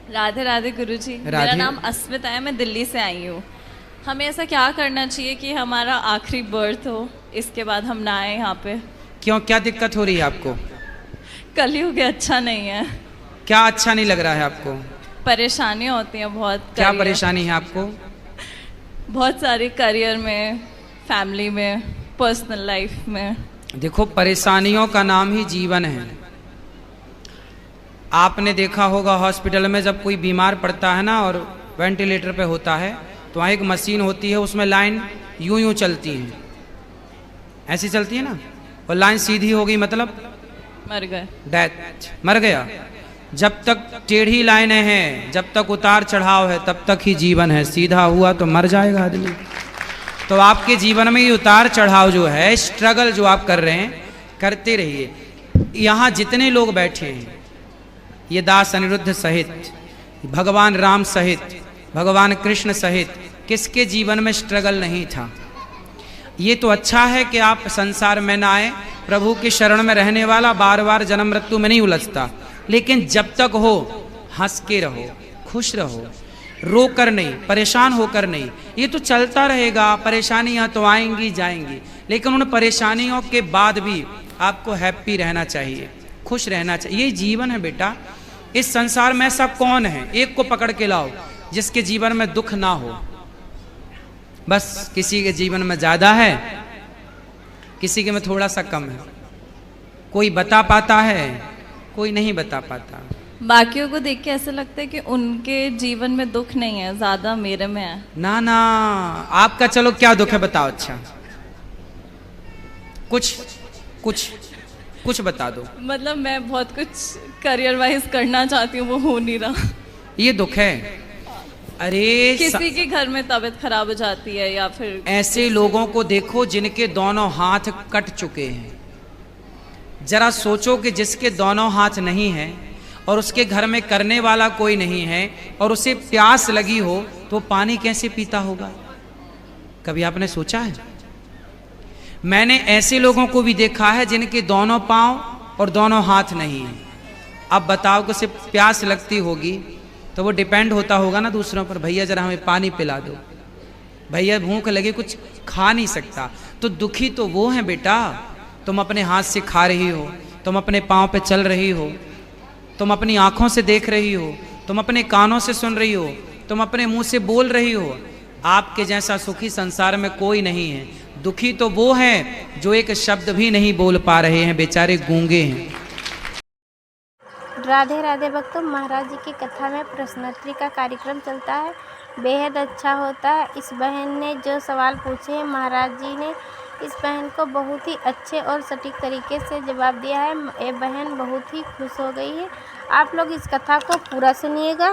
राधे राधे गुरुजी। मेरा नाम अस्मिता है, मैं दिल्ली से आई हूँ। हमें ऐसा क्या करना चाहिए कि हमारा आखिरी बर्थ हो, इसके बाद हम ना आए यहाँ पे? क्यों, क्या दिक्कत हो रही है आपको? कलयुग अच्छा नहीं है। क्या अच्छा नहीं लग रहा है आपको? परेशानियाँ होती हैं बहुत। क्या परेशानी है आपको? बहुत सारी, करियर में, फैमिली में, पर्सनल लाइफ में। देखो, परेशानियों का नाम ही जीवन है। आपने देखा होगा हॉस्पिटल में जब कोई बीमार पड़ता है ना और वेंटिलेटर पे होता है तो वहाँ एक मशीन होती है, उसमें लाइन यूं यूं चलती है, ऐसी चलती है ना, और लाइन सीधी हो गई मतलब मर गए, डेथ, मर गया। जब तक टेढ़ी लाइनें हैं, जब तक उतार चढ़ाव है, तब तक ही जीवन है। सीधा हुआ तो मर जाएगा आदमी। तो आपके जीवन में ये उतार चढ़ाव जो है, स्ट्रगल जो आप कर रहे हैं, करते रहिए। यहाँ जितने लोग बैठे हैं, ये दास अनिरुद्ध सहित, भगवान राम सहित, भगवान कृष्ण सहित, किसके जीवन में स्ट्रगल नहीं था? ये तो अच्छा है कि आप संसार में ना आए। प्रभु की शरण में रहने वाला बार बार जन्म मृत्यु में नहीं उलझता। लेकिन जब तक हो, हंस के रहो, खुश रहो, रो कर नहीं, परेशान होकर नहीं। ये तो चलता रहेगा, परेशानियां तो आएंगी जाएंगी, लेकिन उन परेशानियों के बाद भी आपको हैप्पी रहना चाहिए, खुश रहना चाहिए। ये जीवन है बेटा। इस संसार में ऐसा कौन है, एक को पकड़ के लाओ जिसके जीवन में दुख ना हो। बस किसी के जीवन में ज्यादा है, किसी के में थोड़ा सा कम है। कोई बता पाता है, कोई नहीं बता पाता। बाकियों को देख के ऐसा लगता है कि उनके जीवन में दुख नहीं है, ज्यादा मेरे में है। ना ना, आपका चलो क्या दुख है बताओ। अच्छा, कुछ कुछ कुछ बता दो। मतलब मैं बहुत कुछ करियर वाइज करना चाहती हूँ, वो हो नहीं रहा। ये दुख है। अरे किसी के घर में तबीयत खराब हो जाती है, या फिर ऐसे लोगों को देखो जिनके दोनों हाथ कट चुके हैं। जरा सोचो कि जिसके दोनों हाथ नहीं हैं और उसके घर में करने वाला कोई नहीं है और उसे प्यास लगी हो तो पानी कैसे पीता होगा? कभी आपने सोचा है? मैंने ऐसे लोगों को भी देखा है जिनके दोनों पांव और दोनों हाथ नहीं है। अब बताओ कि उसे प्यास लगती होगी तो वो डिपेंड होता होगा ना दूसरों पर, भैया जरा हमें पानी पिला दो, भैया भूख लगी, कुछ खा नहीं सकता। तो दुखी तो वो है बेटा। तुम अपने हाथ से खा रही हो, तुम अपने पांव पे चल रही हो, तुम अपनी आंखों से देख रही हो, तुम अपने कानों से सुन रही हो, तुम अपने मुंह से बोल रही हो। आपके जैसा सुखी संसार में कोई नहीं है। दुखी तो वो हैं जो एक शब्द भी नहीं बोल पा रहे हैं, बेचारे गूंगे हैं। राधे राधे भक्तों, महाराज जी की कथा में प्रश्नोत्तरी का कार्यक्रम चलता है, बेहद अच्छा होता है। इस बहन ने जो सवाल पूछे हैं, महाराज जी ने इस बहन को बहुत ही अच्छे और सटीक तरीके से जवाब दिया है। ये बहन बहुत ही खुश हो गई है। आप लोग इस कथा को पूरा सुनिएगा।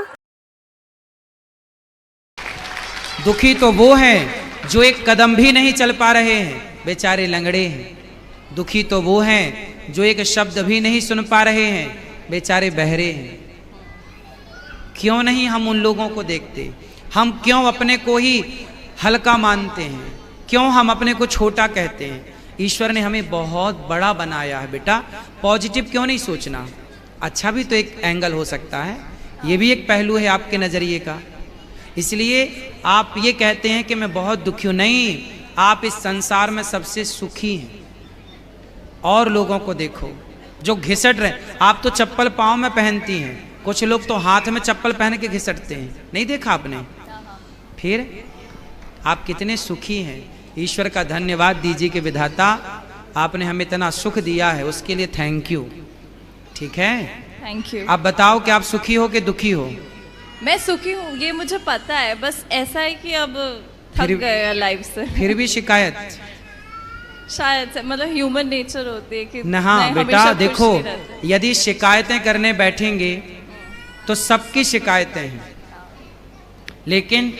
दुखी तो वो हैं जो एक कदम भी नहीं चल पा रहे हैं, बेचारे लंगड़े हैं। दुखी तो वो हैं जो एक शब्द भी नहीं सुन पा रहे हैं, बेचारे बहरे हैं। क्यों नहीं हम उन लोगों को देखते? हम क्यों अपने को ही हल्का मानते हैं? क्यों हम अपने को छोटा कहते हैं? ईश्वर ने हमें बहुत बड़ा बनाया है बेटा। पॉजिटिव क्यों नहीं सोचना? अच्छा भी तो एक एंगल हो सकता है, ये भी एक पहलू है आपके नजरिए का। इसलिए आप ये कहते हैं कि मैं बहुत दुखी हूं। नहीं, आप इस संसार में सबसे सुखी हैं। और लोगों को देखो जो घिसट रहे। आप तो चप्पल पाँव में पहनती हैं, कुछ लोग तो हाथ में चप्पल पहन के घिसटते हैं, नहीं देखा आपने? फिर आप कितने सुखी हैं। ईश्वर का धन्यवाद दीजिए कि विधाता आपने हमें इतना सुख दिया है, उसके लिए थैंक यू। ठीक है, थैंक यू। आप बताओ कि आप सुखी हो कि दुखी हो? मैं सुखी हूँ, ये मुझे पता है। बस ऐसा है कि अब थक गए लाइफ से। फिर भी शिकायत? शायद से, मतलब ह्यूमन नेचर होती है कि हाँ बेटा देखो, यदि शिकायतें करने बैठेंगे तो सबकी शिकायतें हैं। लेकिन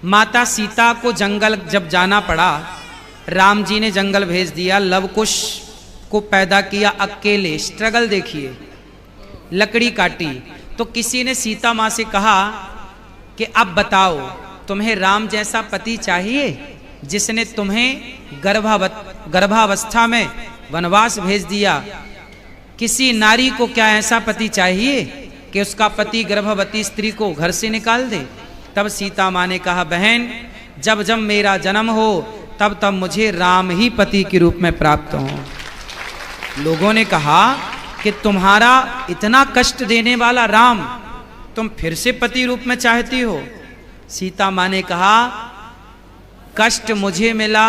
माता सीता को जंगल जब जाना पड़ा, राम जी ने जंगल भेज दिया, लव कुश को पैदा किया अकेले। स्ट्रगल देखिए, लकड़ी काटी। तो किसी ने सीता माँ से कहा कि अब बताओ, तुम्हें राम जैसा पति चाहिए जिसने तुम्हें गर्भावस्था में वनवास भेज दिया? किसी नारी को क्या ऐसा पति चाहिए? कि उसका पति गर्भवती स्त्री को घर से निकाल दे। तब सीता माँ ने कहा, बहन जब जब मेरा जन्म हो तब तब मुझे राम ही पति के रूप में प्राप्त हो। लोगों ने कहा कि तुम्हारा इतना कष्ट देने वाला राम तुम फिर से पति रूप में चाहती हो। सीता माँ ने कहा, कष्ट मुझे मिला,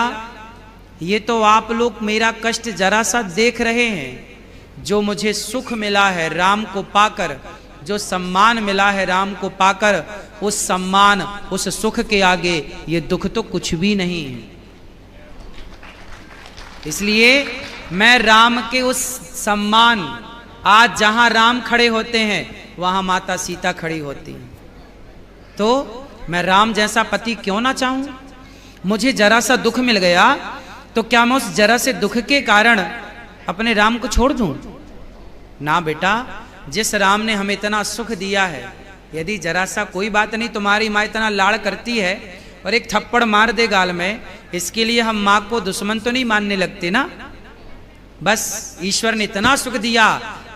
ये तो आप लोग मेरा कष्ट जरा सा देख रहे हैं। जो मुझे सुख मिला है राम को पाकर, जो सम्मान मिला है राम को पाकर, उस सम्मान उस सुख के आगे ये दुख तो कुछ भी नहीं है। इसलिए मैं राम के उस सम्मान, आज जहां राम खड़े होते हैं वहां माता सीता खड़ी होती हैं, तो मैं राम जैसा पति क्यों ना चाहूं। मुझे जरा सा दुख मिल गया तो क्या मैं उस जरा से दुख के कारण अपने राम को छोड़ दूं? ना बेटा, जिस राम ने हमें इतना सुख दिया है, यदि जरा सा कोई बात नहीं, तुम्हारी माँ इतना लाड़ करती है और एक थप्पड़ मार दे गाल में, इसके लिए हम माँ को दुश्मन तो नहीं मानने लगते ना। बस ईश्वर ने इतना सुख दिया,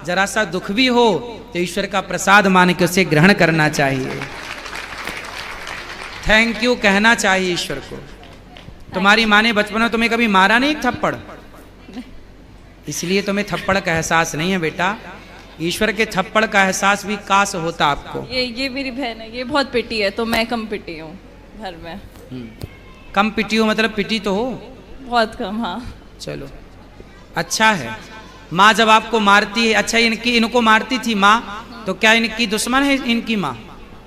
जरा सा दुख भी हो तो ईश्वर का प्रसाद मान के उसे ग्रहण करना चाहिए, थैंक यू कहना चाहिए ईश्वर को। तुम्हारी माँ ने बचपन में तुम्हें कभी मारा नहीं थप्पड़, इसलिए तुम्हें थप्पड़ का एहसास नहीं है बेटा। ईश्वर के थप्पड़ का एहसास भी काश होता आपको। ये मेरी बहन है, ये बहुत पिटी है तो मैं कम पिटी हूँ घर में। कम पिटी हो मतलब पिटी तो हो बहुत कम। हाँ चलो अच्छा है। माँ जब आपको मारती है, अच्छा इनको मारती थी माँ, तो क्या इनकी दुश्मन है इनकी माँ?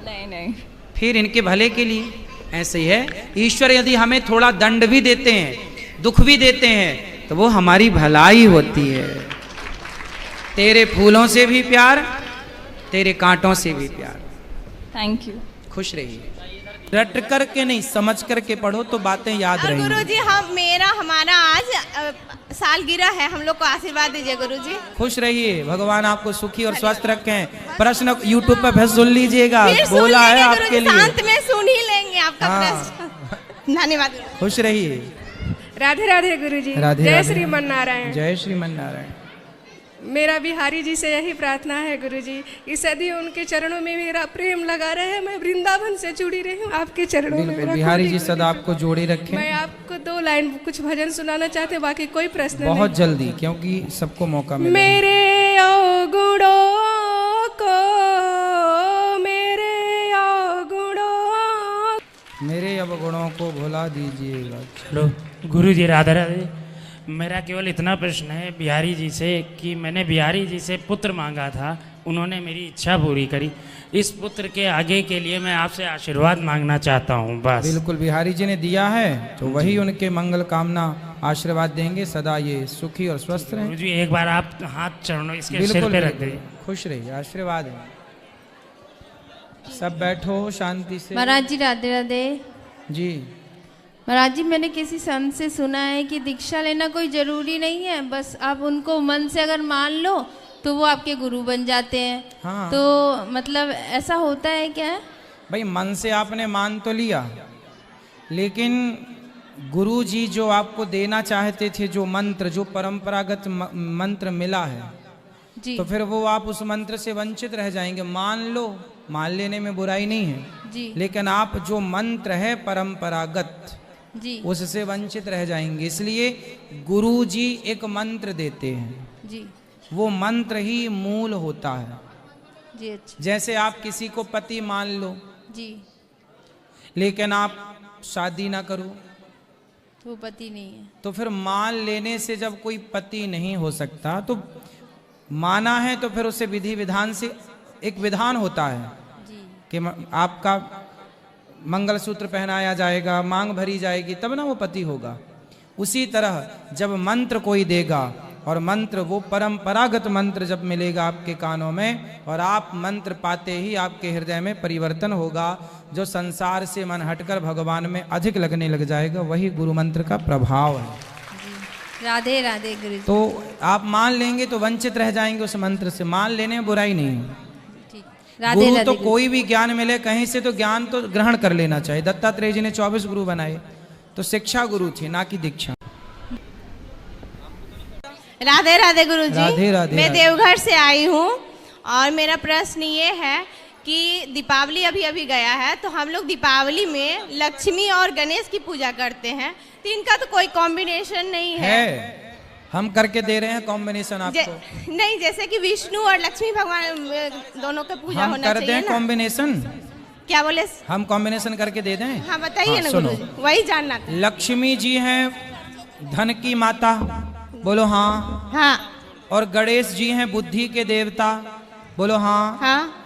नहीं नहीं, फिर इनके भले के लिए। ऐसे ही है, ईश्वर यदि हमें थोड़ा दंड भी देते हैं, दुख भी देते हैं, तो वो हमारी भलाई होती है। तेरे फूलों से भी प्यार, तेरे कांटों से भी प्यार। Thank you. खुश रहिए। रट करके नहीं, समझ करके पढ़ो तो बातें याद रहेंगी। गुरुजी हमारा आज सालगिरह है, हम लोग को आशीर्वाद दीजिए गुरुजी। खुश रहिए, भगवान आपको सुखी और स्वस्थ रखें। प्रश्न यूट्यूब पर फिर सुन लीजिएगा, बोला है आपके लिए। शांत में सुन ही लेंगे आपका प्रश्न। धन्यवाद। खुश रहिए। राधे राधे गुरुजी। राधे जय राधे। श्रीमन नारायण। जय श्रीमन नारायण। मेरा बिहारी जी से यही प्रार्थना है गुरुजी, इस सदी उनके चरणों में मेरा प्रेम लगा रहे। मैं वृंदावन से जुड़ी रही हूँ आपके चरणों में। बिल्कुल, बिहारी जी सदा आपको जोड़े रखें। मैं आपको 2 लाइन कुछ भजन सुनाना चाहते, बाकी कोई प्रश्न नहीं। बहुत जल्दी, क्योंकि सबको मौका मिले। मेरे अवगुणों को, मेरे अवगुणों को भुला दीजिएगा। चलो गुरुजी राधे राधे। मेरा केवल इतना प्रश्न है बिहारी जी से कि मैंने बिहारी जी से पुत्र मांगा था, उन्होंने मेरी इच्छा पूरी करी। इस पुत्र के आगे के लिए मैं आपसे आशीर्वाद मांगना चाहता हूँ बस। बिल्कुल, बिहारी जी ने दिया है तो वही उनके मंगल कामना आशीर्वाद देंगे, सदा ये सुखी और स्वस्थ रहें। गुरुजी एक बार आप हाथ चरणों इसके सिर पे रख दीजिए। खुश रहिए, आशीर्वाद है। सब बैठो शांति से। महाराज जी राधे राधे। जी महाराज जी, मैंने किसी संत से सुना है कि दीक्षा लेना कोई जरूरी नहीं है, बस आप उनको मन से अगर मान लो तो वो आपके गुरु बन जाते हैं। हाँ। तो मतलब ऐसा होता है क्या? भाई मन से आपने मान तो लिया, लेकिन गुरु जी जो आपको देना चाहते थे, जो मंत्र, जो परंपरागत मंत्र मिला है जी, तो फिर वो आप उस मंत्र से वंचित रह जाएंगे। मान लो, मान लेने में बुराई नहीं है जी, लेकिन आप जो मंत्र है परंपरागत जी, उससे वंचित रह जाएंगे। इसलिए गुरु जी एक मंत्र देते हैं, जी, वो मंत्र ही मूल होता है। जी। अच्छा जैसे आप किसी को पति मान लो, जी, लेकिन आप शादी ना करो तो पति नहीं है। तो फिर मान लेने से जब कोई पति नहीं हो सकता, तो माना है तो फिर उसे विधि विधान से एक विधान होता है जी, कि आपका मंगलसूत्र पहनाया जाएगा, मांग भरी जाएगी, तब ना वो पति होगा। उसी तरह जब मंत्र कोई देगा, और मंत्र वो परंपरागत मंत्र जब मिलेगा आपके कानों में, और आप मंत्र पाते ही आपके हृदय में परिवर्तन होगा, जो संसार से मन हटकर भगवान में अधिक लगने लग जाएगा, वही गुरु मंत्र का प्रभाव है। राधे राधे गुरु जी। तो आप मान लेंगे तो वंचित रह जाएंगे उस मंत्र से। मान लेने में बुराई नहीं है। ठीक, राधे गुरु राधे। तो कोई भी ज्ञान मिले कहीं से, तो ज्ञान तो ग्रहण कर लेना चाहिए। दत्तात्रेय जी ने 24 गुरु बनाए, तो शिक्षा गुरु थी, ना कि दीक्षा। राधे राधे गुरुजी। राधे राधे। मैं राधे। देवघर से आई हूँ और मेरा प्रश्न ये है कि दीपावली अभी अभी गया है, तो हम लोग दीपावली में लक्ष्मी और गणेश की पूजा करते हैं, तो इनका तो कोई कॉम्बिनेशन नहीं है। हम करके दे रहे हैं कॉम्बिनेशन आपको। नहीं, जैसे कि विष्णु और लक्ष्मी भगवान दोनों का पूजा हम होना चाहिए। करते हैं कॉम्बिनेशन। क्या बोले? हम कॉम्बिनेशन करके दे दें? हाँ बताइए हाँ, ना सुनो। गुरुजी, वही जानना था। लक्ष्मी जी हैं धन की माता, बोलो हाँ। हाँ और गणेश जी हैं बुद्धि के देवता, बोलो हाँ। हाँ।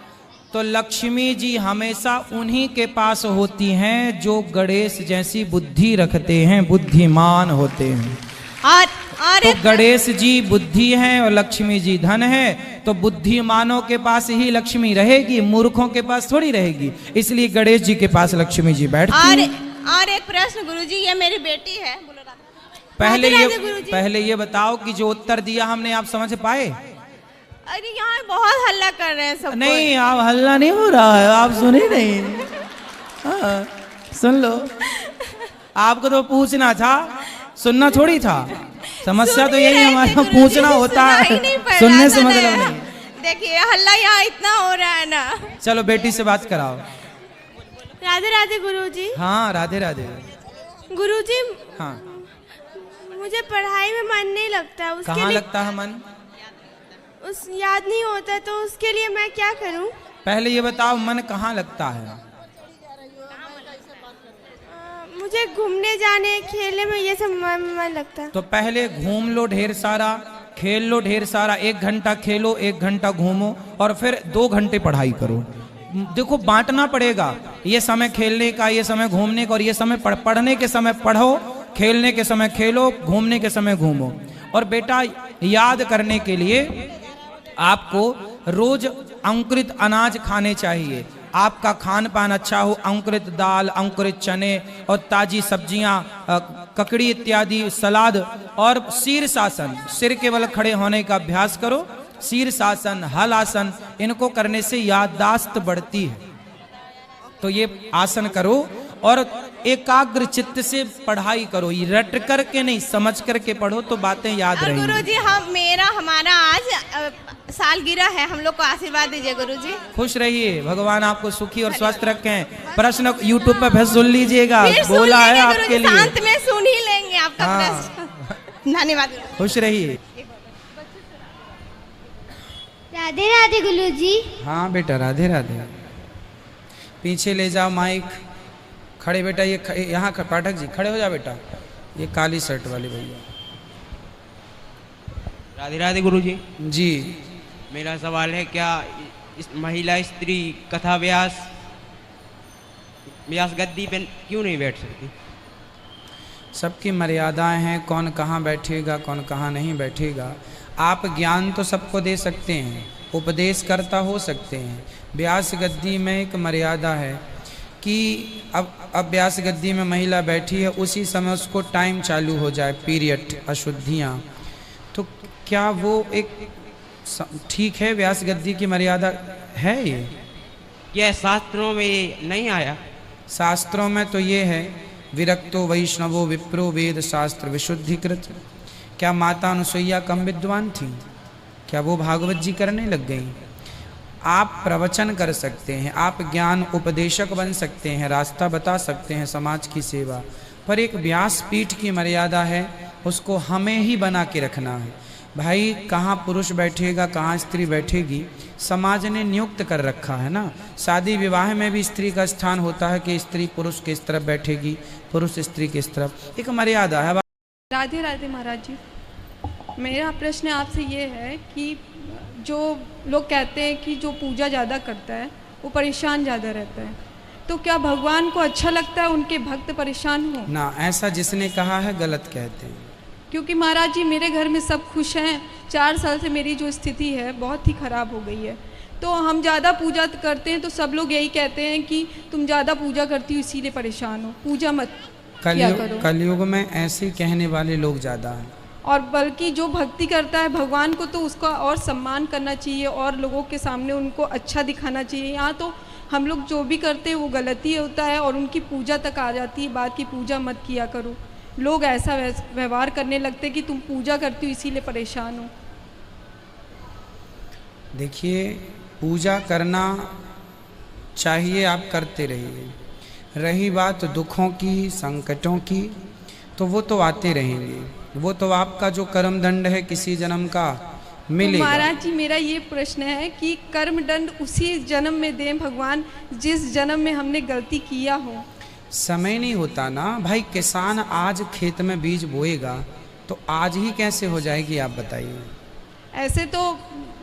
तो लक्ष्मी जी हमेशा उन्हीं के पास होती हैं जो गणेश जैसी बुद्धि रखते हैं, बुद्धिमान होते हैं। और तो गणेश जी बुद्धि हैं और लक्ष्मी जी धन है, तो बुद्धिमानों के पास ही लक्ष्मी रहेगी, मूर्खों के पास थोड़ी रहेगी। इसलिए गणेश जी के पास लक्ष्मी जी बैठती हैं। और एक प्रश्न गुरुजी, ये मेरी बेटी है। बोलो राधा। पहले ये बताओ कि जो उत्तर दिया हमने आप समझ पाए? अरे यहाँ बहुत हल्ला कर रहे हैं सब। नहीं, आप हल्ला नहीं हो रहा है, आप सुने नहीं। हाँ, सुन लो। आपको तो पूछना था, सुनना थोड़ी था। समस्या तो यही हमारा पूछना होता है, सुनने से मतलब नहीं। देखिए हल्ला यहाँ इतना हो रहा है ना। चलो बेटी से बात कराओ। राधे राधे गुरुजी। हाँ राधे राधे। गुरुजी, हाँ मुझे पढ़ाई में मन नहीं लगता, उसके कहाँ लिए लगता है मन? याद नहीं होता, तो उसके लिए मैं क्या करूं? पहले ये बताओ मन कहाँ लगता है? मुझे घूमने जाने खेलने में ये सब मन लगता है। तो पहले घूम लो ढेर सारा, खेल लो ढेर सारा, 1 घंटा खेलो, 1 घंटा घूमो, और फिर 2 घंटे पढ़ाई करो। देखो बांटना पड़ेगा, ये समय खेलने का, ये समय घूमने का, और ये समय पढ़ने के समय पढ़ो, खेलने के समय खेलो, घूमने के समय घूमो। और बेटा याद करने के लिए आपको रोज अंकुरित अनाज खाने चाहिए। आपका खान पान अच्छा हो, अंकुरित दाल, अंकुरित चने और ताजी सब्जियां, ककड़ी इत्यादि, सलाद, और शीर्षासन, सिर के बल खड़े होने का अभ्यास करो। शीर्षासन, हल आसन, इनको करने से याददाश्त बढ़ती है। तो ये आसन करो और एकाग्र चित्त से पढ़ाई करो, ये रट करके नहीं, समझ करके पढ़ो तो बातें याद रहेंगी। गुरुजी हमारा आज सालगिरह है, हम लोग को आशीर्वाद दीजिए गुरुजी। खुश रहिए, भगवान आपको सुखी और स्वस्थ रखें। प्रश्न यूट्यूब पर फिर सुन लीजिएगा, बोला है आपके लिए। अंत में सुन ही लेंगे आपका प्रश्न। धन्यवाद। खुश रहिए। राधे राधे गुरुजी। हाँ बेटा राधे राधे। पीछे ले जाओ माइक। खड़े बेटा, ये यहाँ पाठक जी खड़े हो जाओ बेटा, ये काली शर्ट वाले भैया। राधे राधे गुरुजी। जी मेरा सवाल है, क्या इस महिला स्त्री कथा व्यास गद्दी पे क्यों नहीं बैठ सकती? सबकी मर्यादाएं हैं, कौन कहाँ बैठेगा, कौन कहाँ नहीं बैठेगा। आप ज्ञान तो सबको दे सकते हैं, उपदेश करता हो सकते हैं। व्यास गद्दी में एक मर्यादा है कि अब व्यास गद्दी में महिला बैठी है, उसी समय उसको टाइम चालू हो जाए, पीरियड, अशुद्धियाँ, तो क्या वो एक ठीक है? व्यास गद्दी की मर्यादा है ये? क्या शास्त्रों में ये नहीं आया? शास्त्रों में तो ये है, विरक्तो वैष्णवो विप्रो वेद शास्त्र विशुद्धिकृत। क्या माता अनुसुईया कम विद्वान थी? क्या वो भागवत जी करने लग गई? आप प्रवचन कर सकते हैं, आप ज्ञान उपदेशक बन सकते हैं, रास्ता बता सकते हैं समाज की सेवा, पर एक व्यासपीठ की मर्यादा है, उसको हमें ही बना के रखना है। भाई कहाँ पुरुष बैठेगा, कहाँ स्त्री बैठेगी, समाज ने नियुक्त कर रखा है ना। शादी विवाह में भी स्त्री का स्थान होता है कि स्त्री पुरुष किस तरफ बैठेगी, पुरुष स्त्री किस तरफ, एक मर्यादा है। राधे राधे महाराज जी। मेरा प्रश्न आपसे ये है कि जो लोग कहते हैं कि जो पूजा ज़्यादा करता है वो परेशान ज़्यादा रहता है, तो क्या भगवान को अच्छा लगता है उनके भक्त परेशान हो? ना, ऐसा जिसने कहा है गलत कहते हैं। क्योंकि महाराज जी मेरे घर में सब खुश हैं। 4 साल से मेरी जो स्थिति है बहुत ही ख़राब हो गई है, तो हम ज़्यादा पूजा करते हैं तो सब लोग यही कहते हैं कि तुम ज़्यादा पूजा करती हो इसीलिए परेशान हो, पूजा मत किया करो। कलयुग में ऐसे कहने वाले लोग ज़्यादा हैं। और बल्कि जो भक्ति करता है भगवान को तो उसका और सम्मान करना चाहिए और लोगों के सामने उनको अच्छा दिखाना चाहिए। यहाँ तो हम लोग जो भी करते हैं वो गलती होता है और उनकी पूजा तक आ जाती है बात की पूजा मत किया करो। लोग ऐसा व्यवहार करने लगते कि तुम पूजा करती हो इसीलिए परेशान हो। देखिए, पूजा करना चाहिए, आप करते रहिए। रही बात दुखों की, संकटों की, तो वो तो आते रहेंगे, वो तो आपका जो कर्म दंड है किसी जन्म का मिलेगा। तो महाराज जी, मेरा ये प्रश्न है कि कर्म दंड उसी जन्म में दें भगवान जिस जन्म में हमने गलती किया हो। समय नहीं होता ना भाई। किसान आज खेत में बीज बोएगा तो आज ही कैसे हो जाएगी, आप बताइए। ऐसे तो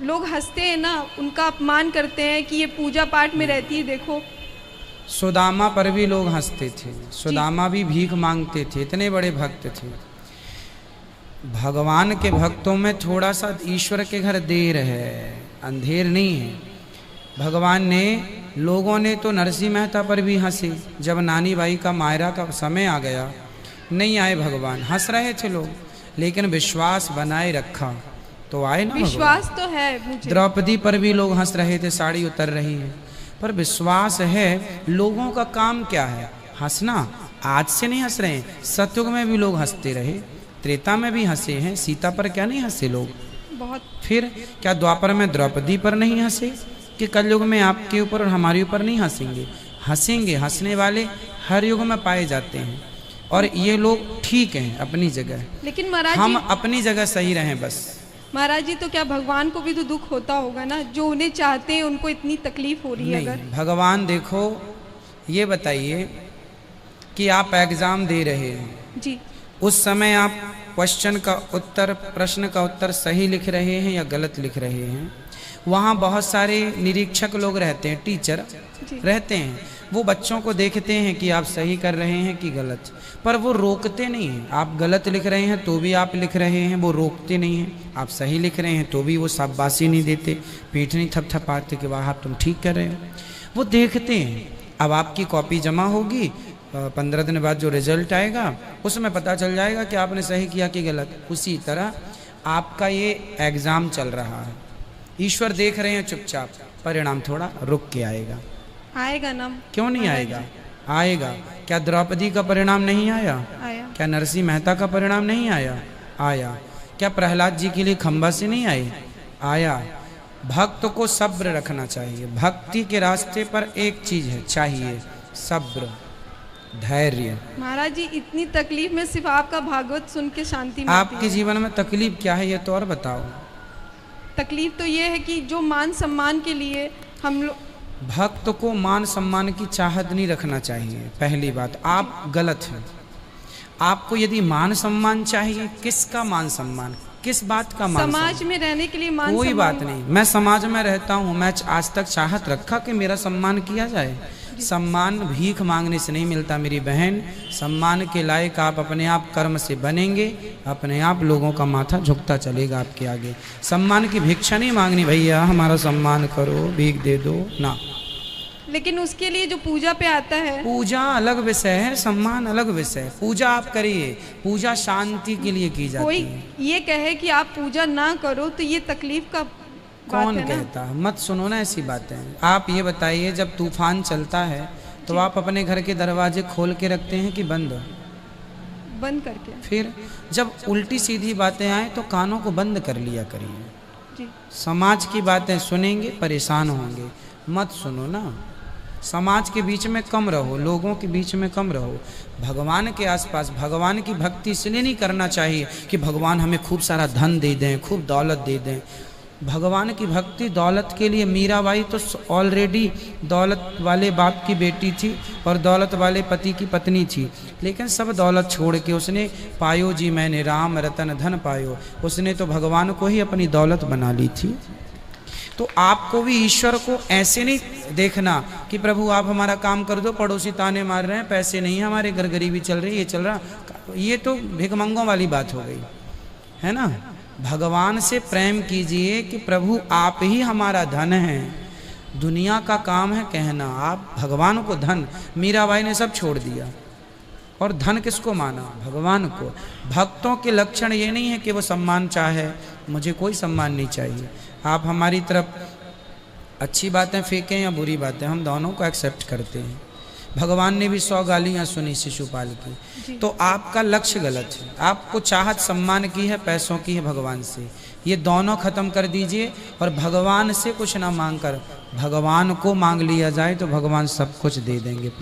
लोग हंसते हैं ना, उनका अपमान करते हैं कि ये पूजा पाठ में रहती है। देखो, सुदामा पर भी लोग हंसते थे, सुदामा भी भीख मांगते थे, इतने बड़े भक्त थे। भगवान के भक्तों में थोड़ा सा ईश्वर के घर देर है, अंधेर नहीं है। भगवान ने, लोगों ने तो नरसिंह मेहता पर भी हंसे। जब नानी बाई का मायरा का समय आ गया, नहीं आए भगवान, हंस रहे थे लोग, लेकिन विश्वास बनाए रखा तो आए ना। विश्वास तो है मुझे। द्रौपदी पर भी लोग हंस रहे थे, साड़ी उतर रही है, पर विश्वास है। लोगों का काम क्या है? हंसना। आज से नहीं हंस रहे हैं, सतयुग में भी लोग हंसते रहे, त्रेता में भी हंसे हैं। सीता पर क्या नहीं हंसे लोग? बहुत। फिर क्या द्वापर में द्रौपदी पर नहीं हंसे कि कलयुग में आपके ऊपर और हमारे ऊपर नहीं हंसेंगे? हंसेंगे। हंसने वाले हर युग में पाए जाते हैं, और ये लोग ठीक हैं अपनी जगह। लेकिन महाराज हम जी, अपनी जगह सही रहें बस। महाराज जी, तो क्या भगवान को भी तो दुख होता होगा ना, जो उन्हें चाहते हैं उनको इतनी तकलीफ हो रही है? नहीं, अगर भगवान देखो, ये बताइए कि आप एग्जाम दे रहे हैं जी, उस समय आप क्वेश्चन का उत्तर, प्रश्न का उत्तर सही लिख रहे हैं या गलत लिख रहे हैं? वहाँ बहुत सारे निरीक्षक लोग रहते हैं, टीचर रहते हैं, वो बच्चों को देखते हैं कि आप सही कर रहे हैं कि गलत, पर वो रोकते नहीं हैं। आप गलत लिख रहे हैं तो भी आप लिख रहे हैं, वो रोकते नहीं हैं। आप सही लिख रहे हैं तो भी वो शाबाशी नहीं देते, पीठ नहीं थपथपाते कि वाह आप तुम ठीक कर रहे हो। वो देखते हैं। अब आपकी कॉपी जमा होगी, 15 दिन बाद जो रिजल्ट आएगा उसमें पता चल जाएगा कि आपने सही किया कि गलत। उसी तरह आपका ये एग्ज़ाम चल रहा है, ईश्वर देख रहे हैं चुपचाप, परिणाम थोड़ा रुक के आएगा। आएगा ना? क्यों नहीं आएगा? आएगा। क्या द्रौपदी का परिणाम नहीं आया? आया। क्या नरसिंह मेहता का परिणाम नहीं आया? आया। क्या प्रहलाद जी के लिए खंबा से नहीं आए? आया। भक्त को सब्र रखना चाहिए। भक्ति के रास्ते पर एक चीज है, चाहिए सब्र, धैर्य। महाराज जी, इतनी तकलीफ में सिर्फ आपका भागवत सुन के शांति मिलती आपके है। जीवन में तकलीफ क्या है ये तो और बताओ। तकलीफ तो ये है कि जो मान सम्मान के लिए हम लोग, भक्त को मान सम्मान की चाहत नहीं रखना चाहिए। पहली बात, आप गलत हैं। आपको यदि मान सम्मान चाहिए, किसका मान सम्मान, किस बात का मान? समाज में रहने के लिए मान कोई सम्मान। बात नहीं, मैं समाज में रहता हूँ, मैं आज तक चाहत रखा कि मेरा सम्मान किया जाए। सम्मान भीख मांगने से नहीं मिलता मेरी बहन। सम्मान के लायक आप अपने आप कर्म से बनेंगे, अपने आप लोगों का माथा झुकता चलेगा आपके आगे। सम्मान की भिक्षा नहीं मांगनी, भैया हमारा सम्मान करो, भीख दे दो ना। लेकिन उसके लिए जो पूजा पे आता है, पूजा अलग विषय है, सम्मान अलग विषय है। पूजा आप करिए, पूजा शांति के लिए की जाती कोई है। ये कहे कि आप पूजा ना करो तो ये तकलीफ का कौन बात है ना? कहता? मत सुनो ना ऐसी बातें। आप ये बताइए, जब तूफान चलता है तो आप अपने घर के दरवाजे खोल के रखते हैं कि बंद? बंद करके। फिर जब उल्टी सीधी बातें आए तो कानों को बंद कर लिया करिए। जी। समाज की बातें सुनेंगे परेशान होंगे, मत सुनो ना। समाज के बीच में कम रहो, लोगों के बीच में कम रहो, भगवान के आसपास। भगवान की भक्ति इसलिए नहीं करना चाहिए कि भगवान हमें खूब सारा धन दे दें, खूब दौलत दे दें। भगवान की भक्ति दौलत के लिए, मीराबाई तो ऑलरेडी दौलत वाले बाप की बेटी थी और दौलत वाले पति की पत्नी थी, लेकिन सब दौलत छोड़ के उसने पायो जी मैंने राम रतन धन पायो, उसने तो भगवान को ही अपनी दौलत बना ली थी। तो आपको भी ईश्वर को ऐसे नहीं देखना कि प्रभु आप हमारा काम कर दो, पड़ोसी ताने मार रहे हैं, पैसे नहीं हमारे घर, गरीबी चल रही, ये चल रहा, ये तो भिखमंगों वाली बात हो गई है ना। भगवान से प्रेम कीजिए कि प्रभु आप ही हमारा धन है। दुनिया का काम है कहना, आप भगवान को धन। मीराबाई ने सब छोड़ दिया और धन किसको माना? भगवान को। भक्तों के लक्षण ये नहीं है कि वो सम्मान चाहे, मुझे कोई सम्मान नहीं चाहिए। आप हमारी तरफ अच्छी बातें फेंकें या बुरी बातें, हम दोनों को एक्सेप्ट करते हैं, भगवान ने भी 100 गालियां सुनी शिशुपाल की। तो आपका लक्ष्य गलत है। आपको चाहत सम्मान की है, पैसों की है भगवान से, ये दोनों खत्म कर दीजिए और भगवान से कुछ ना मांग कर भगवान को मांग लिया जाए तो भगवान सब कुछ दे देंगे।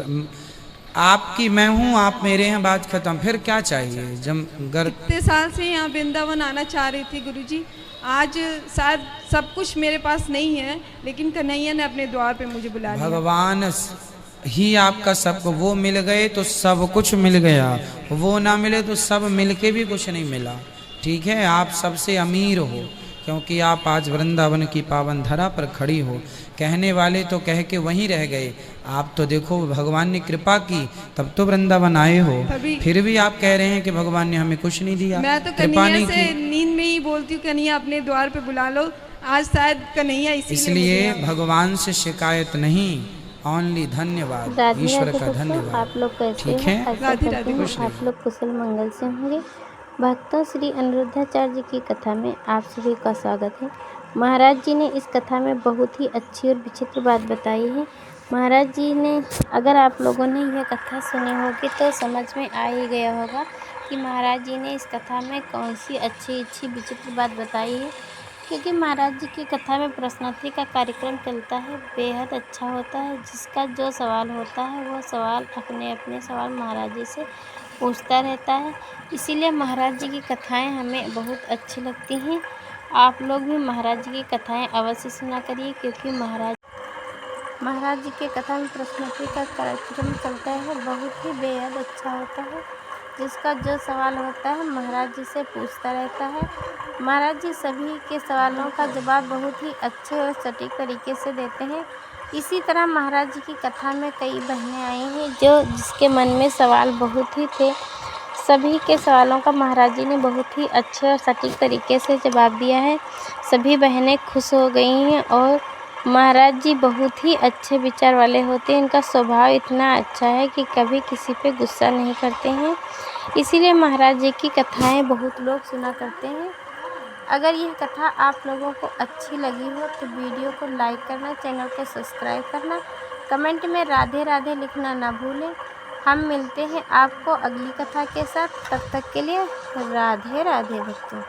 आपकी मैं हूँ, आप मेरे हैं, बात खत्म। फिर क्या चाहिए? जब इतने साल से यहाँ वृंदावन आना चाह रही थी गुरुजी, आज शायद सब कुछ मेरे पास नहीं है, लेकिन कन्हैया ने अपने द्वार पे मुझे बुला लिया। भगवान ही आपका सब, वो मिल गए तो सब कुछ मिल गया, वो ना मिले तो सब मिलके भी कुछ नहीं मिला। ठीक है, आप सबसे अमीर हो क्योंकि आप आज वृंदावन की पावन धरा पर खड़ी हो। कहने वाले तो कह के वहीं रह गए, आप तो देखो भगवान ने कृपा की तब तो वृंदावन आए हो, फिर भी आप कह रहे हैं कि भगवान ने हमें कुछ नहीं दिया। मैं तो कन्हैया से नींद में ही बोलती हूँ, कन्हैया अपने द्वार पे बुला लो, आज शायद कन्हैया इसलिए भगवान से शिकायत नहीं, ओनली धन्यवाद, ईश्वर का धन्यवाद। आप लोग कैसे ठीक है, आप लोग कुशल मंगल से होंगे। भक्तों, श्री अनिरुद्धाचार्य जी की कथा में आप सभी का स्वागत है। महाराज जी ने इस कथा में बहुत ही अच्छी और विचित्र बात बताई है। महाराज जी ने, अगर आप लोगों ने यह कथा सुनी होगी तो समझ में आ ही गया होगा कि महाराज जी ने इस कथा में कौन सी अच्छी विचित्र बात बताई है। क्योंकि महाराज जी की कथा में प्रश्नोत्तरी का कार्यक्रम चलता है, बेहद अच्छा होता है। जिसका जो सवाल होता है वो सवाल अपने सवाल महाराज जी से पूछता रहता है। इसीलिए महाराज जी की कथाएं हमें बहुत अच्छी लगती हैं। आप लोग भी महाराज जी की कथाएं अवश्य सुना करिए, क्योंकि महाराज जी के कथा में प्रश्नोत्तरी का कार्यक्रम चलता है, बहुत ही बेहद अच्छा होता है। जिसका जो सवाल होता है महाराज जी से पूछता रहता है। महाराज जी सभी के सवालों का जवाब बहुत ही अच्छे और सटीक तरीके से देते हैं। इसी तरह महाराज जी की कथा में कई बहनें आई हैं जिसके मन में सवाल बहुत ही थे। सभी के सवालों का महाराज जी ने बहुत ही अच्छे और सटीक तरीके से जवाब दिया है। सभी बहनें खुश हो गई हैं और महाराज जी बहुत ही अच्छे विचार वाले होते हैं। इनका स्वभाव इतना अच्छा है कि कभी किसी पे गुस्सा नहीं करते हैं। इसीलिए महाराज जी की कथाएं बहुत लोग सुना करते हैं। अगर यह कथा आप लोगों को अच्छी लगी हो तो वीडियो को लाइक करना, चैनल को सब्सक्राइब करना, कमेंट में राधे राधे लिखना ना भूलें। हम मिलते हैं आपको अगली कथा के साथ, तब तक के लिए राधे राधे भक्तों।